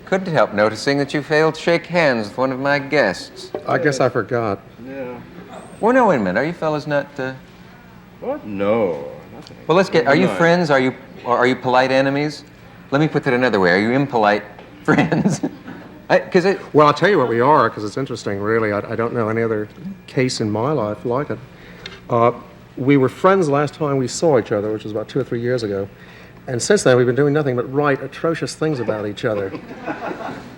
couldn't help noticing that you failed to shake hands with one of my guests. I guess I forgot. Yeah. Well, no, wait a minute. Are you fellas not... What? No. Nothing. Well, let's get... Are you friends? Are you polite enemies? Let me put that another way. Are you impolite friends? Well, I'll tell you what we are, because it's interesting, really. I don't know any other case in my life like it. We were friends last time we saw each other, which was about 2 or 3 years ago. And since then, we've been doing nothing but write atrocious things about each other.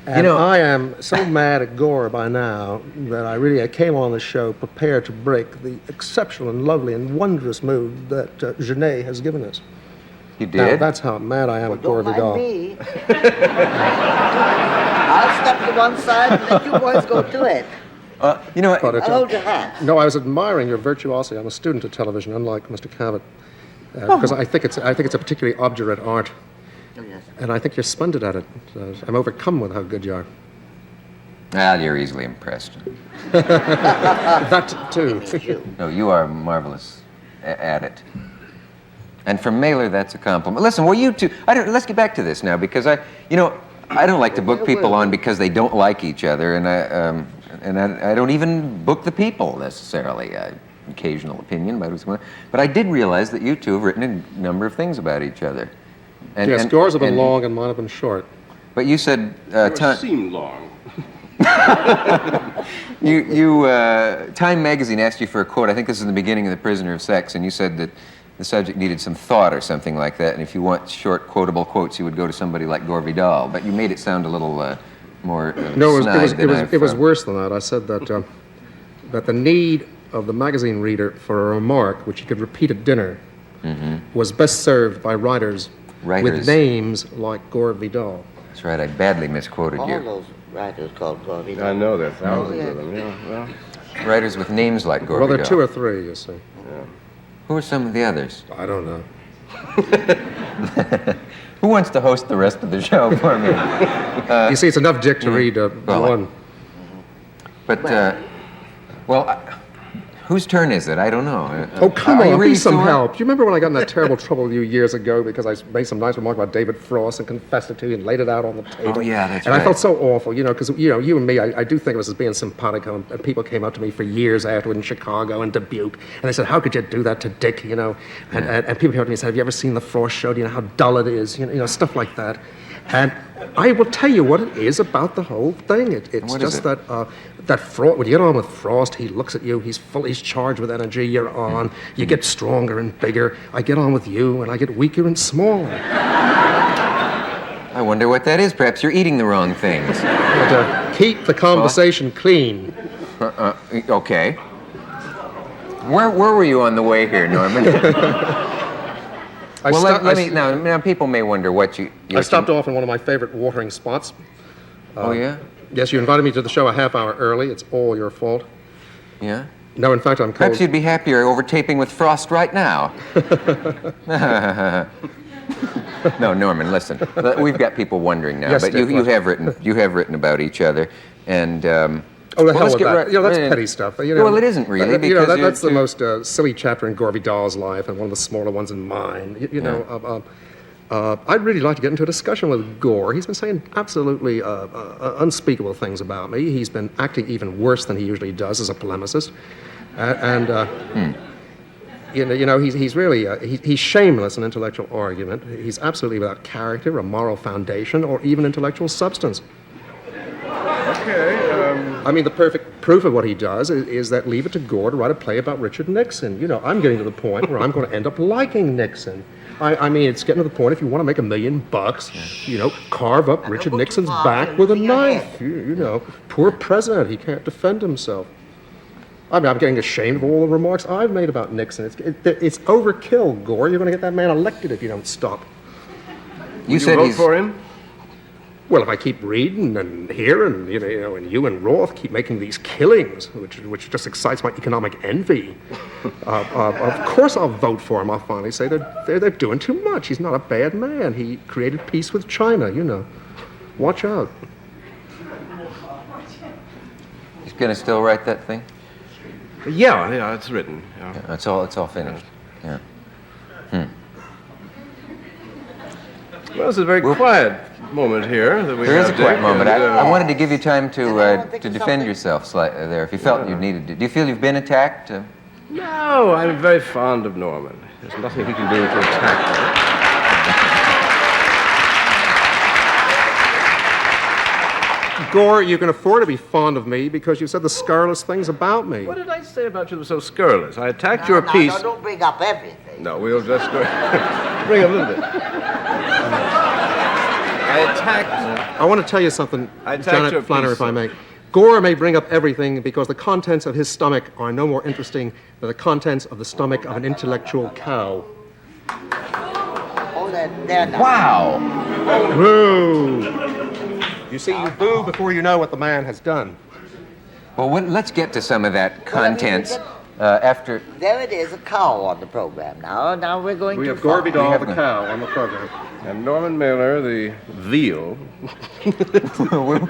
And I am so mad at Gore by now that I came on the show prepared to break the exceptional and lovely and wondrous mood that Genet has given us. You did? Now, that's how mad I am at Gore Vidal. Me. I'll step to one side and let you boys go to it. You know what? I'll hold your hand. No, I was admiring your virtuosity. I'm a student of television, unlike Mr. Cavett, because I think it's a particularly obdurate art, Oh, yes. and I think you're splendid at it. I'm overcome with how good you are. Well, you're easily impressed. That too. No, you are marvelous at it. And for Mailer, that's a compliment. Listen, well, you two, let's get back to this now, because I don't like to book people on because they don't like each other, and I don't even book the people necessarily. Occasional opinion about who's going. But I did realize that you two have written a number of things about each other. Yes, yours have been long and mine have been short. But you said Yours seemed long. Time magazine asked you for a quote. I think this is in the beginning of The Prisoner of Sex, and you said that the subject needed some thought or something like that, and if you want short quotable quotes, you would go to somebody like Gore Vidal. But you made it sound a little more No, snide it was worse than that. I said that that the need of the magazine reader for a remark which he could repeat at dinner was best served by writers with names like Gore Vidal. That's right. I badly misquoted you. All those writers called Gore Vidal. I know there are thousands of them. Yeah. Well. Writers with names like Gore Well, there Vidal. are 2 or 3, you see. Yeah. Who are some of the others? I don't know. Who wants to host the rest of the show for me? You see, it's enough dick to read one. But, whose turn is it? I don't know. Oh, come on, really be some sore? help. Do you remember when I got in that terrible trouble with you years ago because I made some nice remark about David Frost and confessed it to you and laid it out on the table? Oh, yeah, that's and right. I felt so awful, because, you and me, I do think of us as being simpatico, and people came up to me for years afterward in Chicago and Dubuque, and they said, how could you do that to Dick, And people came up to me and said, have you ever seen the Frost show? Do you know how dull it is? Stuff like that. And I will tell you what it is about the whole thing. It's just that Frost, when you get on with Frost, he looks at you, he's charged with energy, you're on, you get stronger and bigger. I get on with you, and I get weaker and smaller. I wonder what that is. Perhaps you're eating the wrong things. But, keep the conversation clean. Okay. Where were you on the way here, Norman? Now people may wonder what you... I stopped off in one of my favorite watering spots. Oh, yeah? Yes, you invited me to the show a half hour early. It's all your fault. Yeah? No, in fact, I'm cold. Perhaps you'd be happier overtaping with Frost right now. No, Norman, listen. We've got people wondering now, yes, but Dick, you have written about each other, and... Oh, the hell with that. That's petty stuff. Well, it isn't really, because... that's the most silly chapter in Gore Vidal's life and one of the smaller ones in mine. I'd really like to get into a discussion with Gore. He's been saying absolutely unspeakable things about me. He's been acting even worse than he usually does as a polemicist. He's really he's shameless in intellectual argument. He's absolutely without character, a moral foundation, or even intellectual substance. Okay. I mean, the perfect proof of what he does is that Leave It to Gore to write a play about Richard Nixon. I'm getting to the point where I'm going to end up liking Nixon. I mean, it's getting to the point, if you want to make $1 million, carve up Richard Nixon's back with a knife. Poor president, he can't defend himself. I mean, I'm getting ashamed of all the remarks I've made about Nixon. It's overkill, Gore. You're going to get that man elected if you don't stop. You said vote for him? Well, if I keep reading and hearing, and you and Roth keep making these killings, which just excites my economic envy, of course I'll vote for him. I'll finally say they're doing too much. He's not a bad man. He created peace with China, Watch out. He's going to still write that thing? Yeah, it's written. Yeah, it's all finished. Yeah. Well, it's a very quiet moment here that we There is a have, quiet Dick, moment. and, I wanted to give you time Did anyone to think of defend something? yourself slightly there, if you felt you needed to. Do you feel you've been attacked? No, I'm very fond of Norman. There's nothing he can do to attack me. Gore, you can afford to be fond of me because you said the scurrilous things about me. What did I say about you that was so scurrilous? I attacked No, your no, piece. No, don't bring up everything. No, we'll just go. Bring a little bit. I attacked. I want to tell you something, I attacked your Janet Flannery, piece. if I may. Gore may bring up everything because the contents of his stomach are no more interesting than the contents of the stomach of an intellectual cow. Oh, they're not. Wow! Boo! You see, you boo before you know what the man has done. Well, let's get to some of that Well, I mean, contents after. There it is, a cow on the program now. Now we're going We too have Gore far. Vidal, have the no- cow, on the program. And Norman Mailer, the veal. The